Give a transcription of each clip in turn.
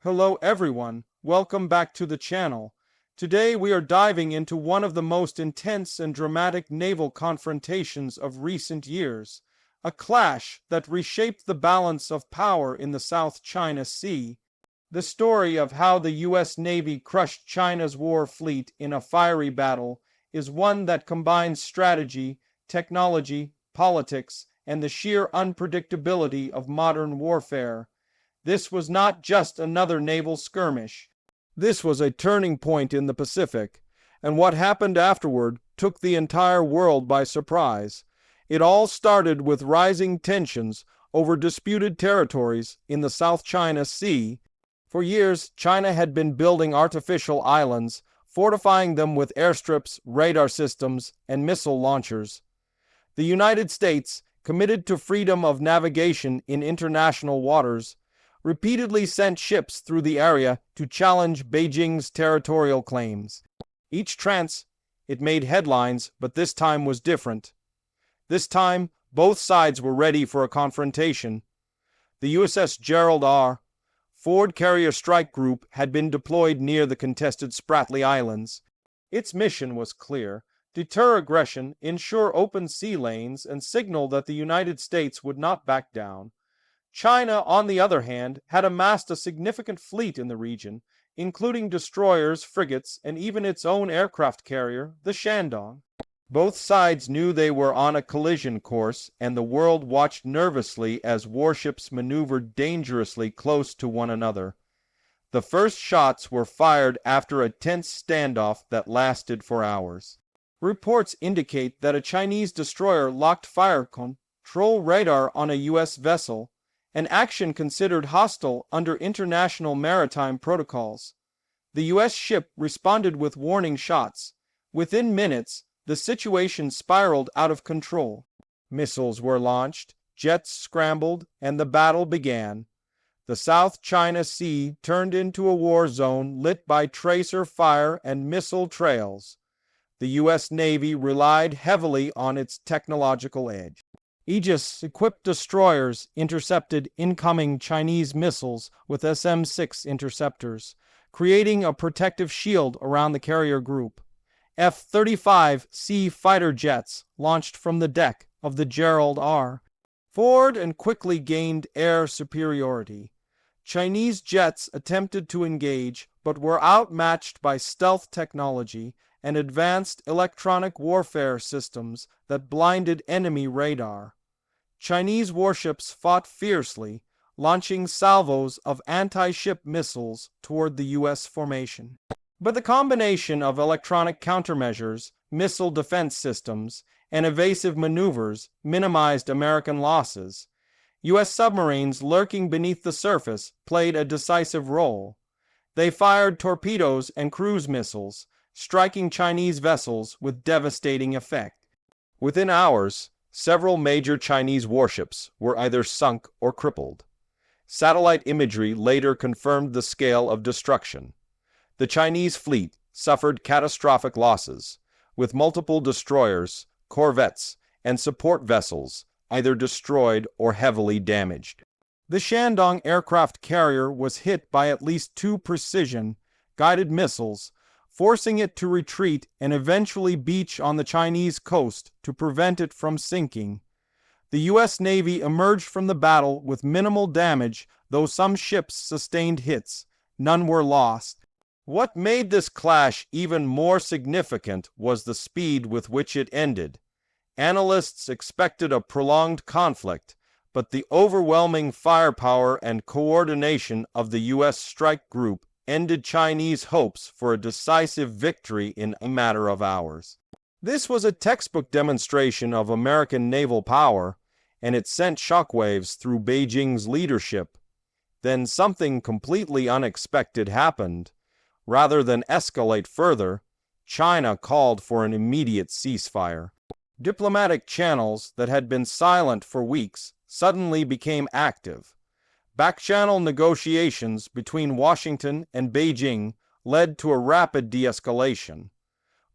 Hello everyone, welcome back to the channel. Today we are diving into one of the most intense and dramatic naval confrontations of recent years, a clash that reshaped the balance of power in the South China Sea. The story of how the US Navy crushed China's war fleet in a fiery battle is one that combines strategy, technology, politics, and the sheer unpredictability of modern warfare. This was not just another naval skirmish. This was a turning point in the Pacific, and what happened afterward took the entire world by surprise. It all started with rising tensions over disputed territories in the South China Sea. For years, China had been building artificial islands, fortifying them with airstrips, radar systems, and missile launchers. The United States, committed to freedom of navigation in international waters, repeatedly sent ships through the area to challenge Beijing's territorial claims. Each trance, it made headlines, but this time was different. This time, both sides were ready for a confrontation. The USS Gerald R. Ford Carrier Strike Group had been deployed near the contested Spratly Islands. Its mission was clear: deter aggression, ensure open sea lanes, and signal that the United States would not back down. China, on the other hand, had amassed a significant fleet in the region, including destroyers, frigates, and even its own aircraft carrier, the Shandong. Both sides knew they were on a collision course, and the world watched nervously as warships maneuvered dangerously close to one another. The first shots were fired after a tense standoff that lasted for hours. Reports indicate that a Chinese destroyer locked fire control radar on a U.S. vessel, an action considered hostile under international maritime protocols. The U.S. ship responded with warning shots. Within minutes, the situation spiraled out of control. Missiles were launched, jets scrambled, and the battle began. The South China Sea turned into a war zone lit by tracer fire and missile trails. The U.S. Navy relied heavily on its technological edge. Aegis-equipped destroyers intercepted incoming Chinese missiles with SM-6 interceptors, creating a protective shield around the carrier group. F-35C fighter jets launched from the deck of the Gerald R. Ford and quickly gained air superiority. Chinese jets attempted to engage, but were outmatched by stealth technology and advanced electronic warfare systems that blinded enemy radar. Chinese warships fought fiercely, launching salvos of anti-ship missiles toward the U.S. formation. But the combination of electronic countermeasures, missile defense systems, and evasive maneuvers minimized American losses. U.S. submarines lurking beneath the surface played a decisive role. They fired torpedoes and cruise missiles, striking Chinese vessels with devastating effect. Within hours, several major Chinese warships were either sunk or crippled. Satellite imagery later confirmed the scale of destruction. The Chinese fleet suffered catastrophic losses, with multiple destroyers, corvettes, and support vessels either destroyed or heavily damaged. The Shandong aircraft carrier was hit by at least 2 precision-guided missiles, forcing it to retreat and eventually beach on the Chinese coast to prevent it from sinking. The U.S. Navy emerged from the battle with minimal damage, though some ships sustained hits. None were lost. What made this clash even more significant was the speed with which it ended. Analysts expected a prolonged conflict, but the overwhelming firepower and coordination of the U.S. strike group ended Chinese hopes for a decisive victory in a matter of hours. This was a textbook demonstration of American naval power, and it sent shockwaves through Beijing's leadership. Then something completely unexpected happened. Rather than escalate further, China called for an immediate ceasefire. Diplomatic channels that had been silent for weeks suddenly became active. Back-channel negotiations between Washington and Beijing led to a rapid de-escalation.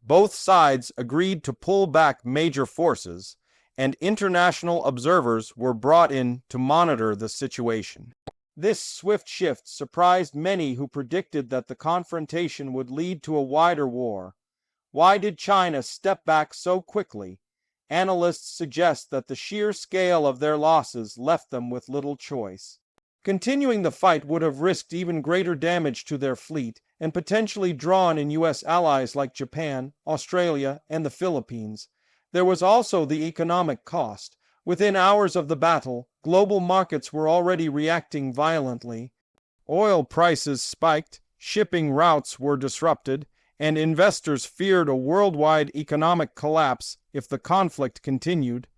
Both sides agreed to pull back major forces, and international observers were brought in to monitor the situation. This swift shift surprised many who predicted that the confrontation would lead to a wider war. Why did China step back so quickly? Analysts suggest that the sheer scale of their losses left them with little choice. Continuing the fight would have risked even greater damage to their fleet and potentially drawn in U.S. allies like Japan, Australia, and the Philippines. There was also the economic cost. Within hours of the battle, global markets were already reacting violently. Oil prices spiked, shipping routes were disrupted, and investors feared a worldwide economic collapse if the conflict continued.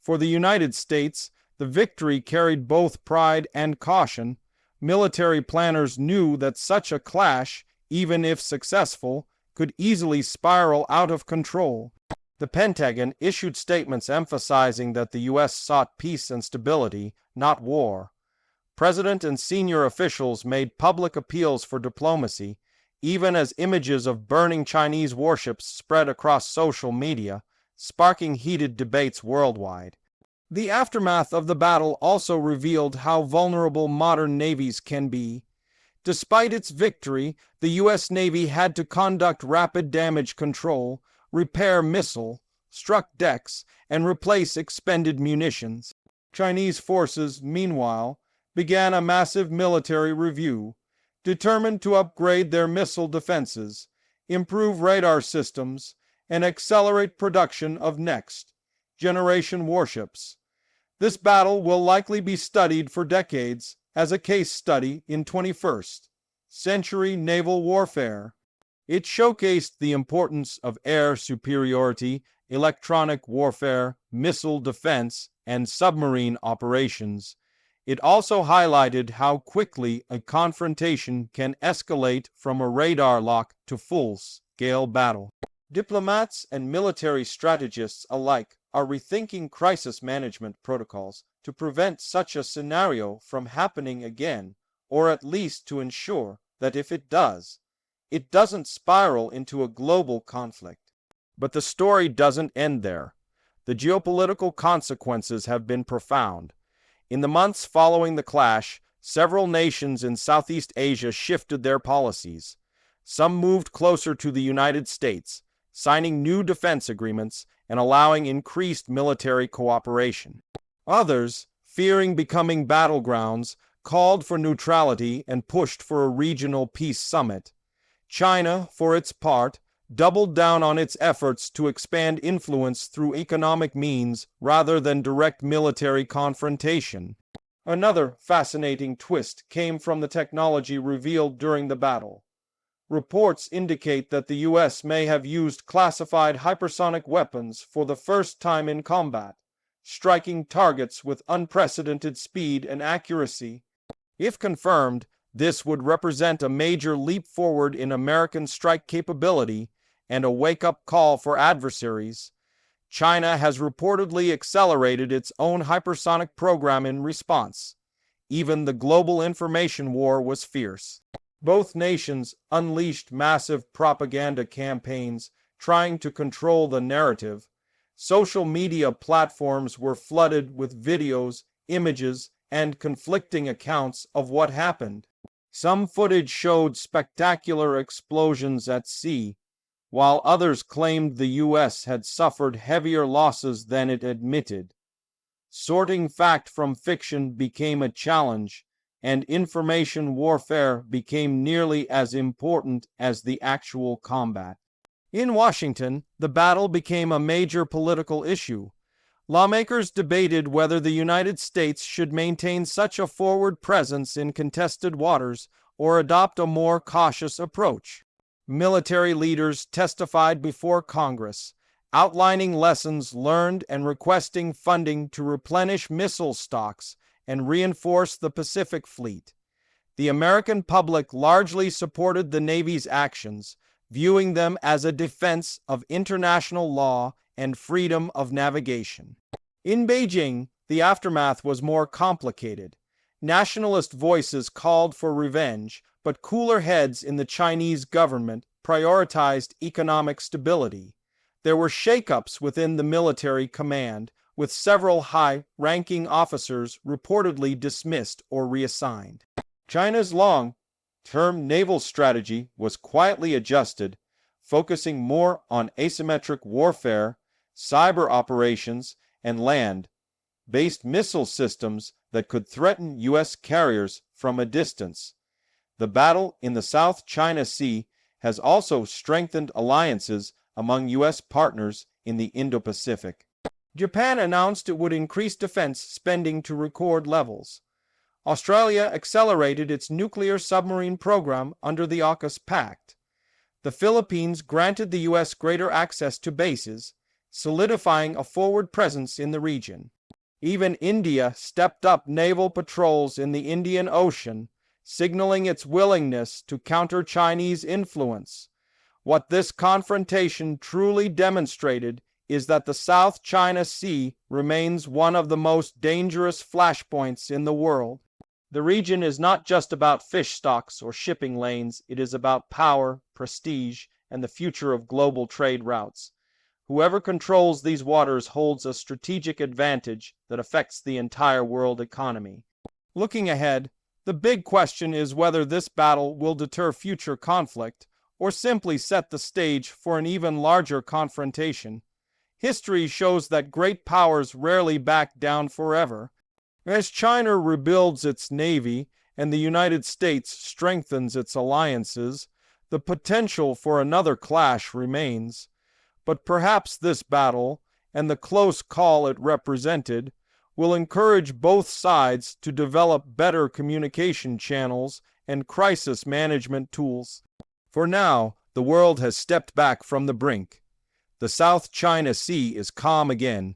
For the United States, the victory carried both pride and caution. Military planners knew that such a clash, even if successful, could easily spiral out of control. The Pentagon issued statements emphasizing that the U.S. sought peace and stability, not war. President and senior officials made public appeals for diplomacy, even as images of burning Chinese warships spread across social media, sparking heated debates worldwide. The aftermath of the battle also revealed how vulnerable modern navies can be. Despite its victory, the U.S. Navy had to conduct rapid damage control, repair missile, struck decks, and replace expended munitions. Chinese forces, meanwhile, began a massive military review, determined to upgrade their missile defenses, improve radar systems, and accelerate production of next-generation warships. This battle will likely be studied for decades as a case study in 21st century naval warfare. It showcased the importance of air superiority, electronic warfare, missile defense, and submarine operations. It also highlighted how quickly a confrontation can escalate from a radar lock to full-scale battle. Diplomats and military strategists alike are rethinking crisis management protocols to prevent such a scenario from happening again, or at least to ensure that if it does, it doesn't spiral into a global conflict. But the story doesn't end there. The geopolitical consequences have been profound. In the months following the clash, several nations in Southeast Asia shifted their policies. Some moved closer to the United States, signing new defense agreements and allowing increased military cooperation. Others, fearing becoming battlegrounds, called for neutrality and pushed for a regional peace summit. China, for its part, doubled down on its efforts to expand influence through economic means rather than direct military confrontation. Another fascinating twist came from the technology revealed during the battle. Reports indicate that the U.S. may have used classified hypersonic weapons for the first time in combat, striking targets with unprecedented speed and accuracy. If confirmed, this would represent a major leap forward in American strike capability and a wake-up call for adversaries. China has reportedly accelerated its own hypersonic program in response. Even the global information war was fierce. Both nations unleashed massive propaganda campaigns trying to control the narrative. Social media platforms were flooded with videos, images, and conflicting accounts of what happened. Some footage showed spectacular explosions at sea, while others claimed the U.S. had suffered heavier losses than it admitted. Sorting fact from fiction became a challenge, and information warfare became nearly as important as the actual combat. In Washington, the battle became a major political issue. Lawmakers debated whether the United States should maintain such a forward presence in contested waters or adopt a more cautious approach. Military leaders testified before Congress, outlining lessons learned and requesting funding to replenish missile stocks and reinforce the Pacific Fleet. The American public largely supported the Navy's actions, viewing them as a defense of international law and freedom of navigation. In Beijing, the aftermath was more complicated. Nationalist voices called for revenge, but cooler heads in the Chinese government prioritized economic stability. There were shakeups within the military command, with several high-ranking officers reportedly dismissed or reassigned. China's long-term naval strategy was quietly adjusted, focusing more on asymmetric warfare, cyber operations, and land-based missile systems that could threaten U.S. carriers from a distance. The battle in the South China Sea has also strengthened alliances among U.S. partners in the Indo-Pacific. Japan announced it would increase defense spending to record levels. Australia accelerated its nuclear submarine program under the AUKUS Pact. The Philippines granted the U.S. greater access to bases, solidifying a forward presence in the region. Even India stepped up naval patrols in the Indian Ocean, signaling its willingness to counter Chinese influence. What this confrontation truly demonstrated is that the South China Sea remains one of the most dangerous flashpoints in the world. The region is not just about fish stocks or shipping lanes, it is about power, prestige, and the future of global trade routes. Whoever controls these waters holds a strategic advantage that affects the entire world economy. Looking ahead, the big question is whether this battle will deter future conflict or simply set the stage for an even larger confrontation. History shows that great powers rarely back down forever. As China rebuilds its navy and the United States strengthens its alliances, the potential for another clash remains. But perhaps this battle, and the close call it represented, will encourage both sides to develop better communication channels and crisis management tools. For now, the world has stepped back from the brink. The South China Sea is calm again,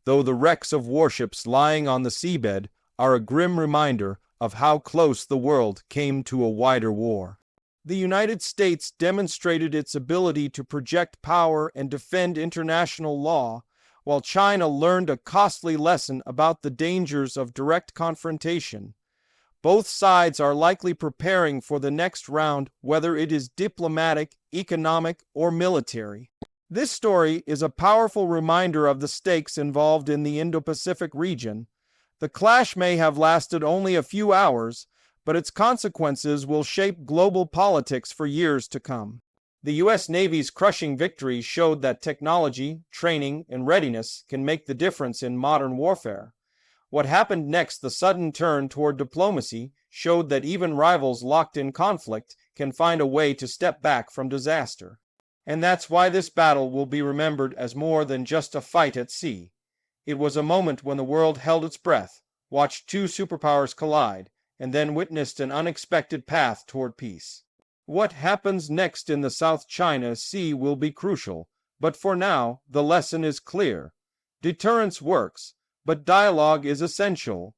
though the wrecks of warships lying on the seabed are a grim reminder of how close the world came to a wider war. The United States demonstrated its ability to project power and defend international law, while China learned a costly lesson about the dangers of direct confrontation. Both sides are likely preparing for the next round, whether it is diplomatic, economic, or military. This story is a powerful reminder of the stakes involved in the Indo-Pacific region. The clash may have lasted only a few hours, but its consequences will shape global politics for years to come. The U.S. Navy's crushing victory showed that technology, training, and readiness can make the difference in modern warfare. What happened next, the sudden turn toward diplomacy, showed that even rivals locked in conflict can find a way to step back from disaster. And that's why this battle will be remembered as more than just a fight at sea. It was a moment when the world held its breath, watched two superpowers collide, and then witnessed an unexpected path toward peace. What happens next in the South China Sea will be crucial, but for now, the lesson is clear. Deterrence works, but dialogue is essential.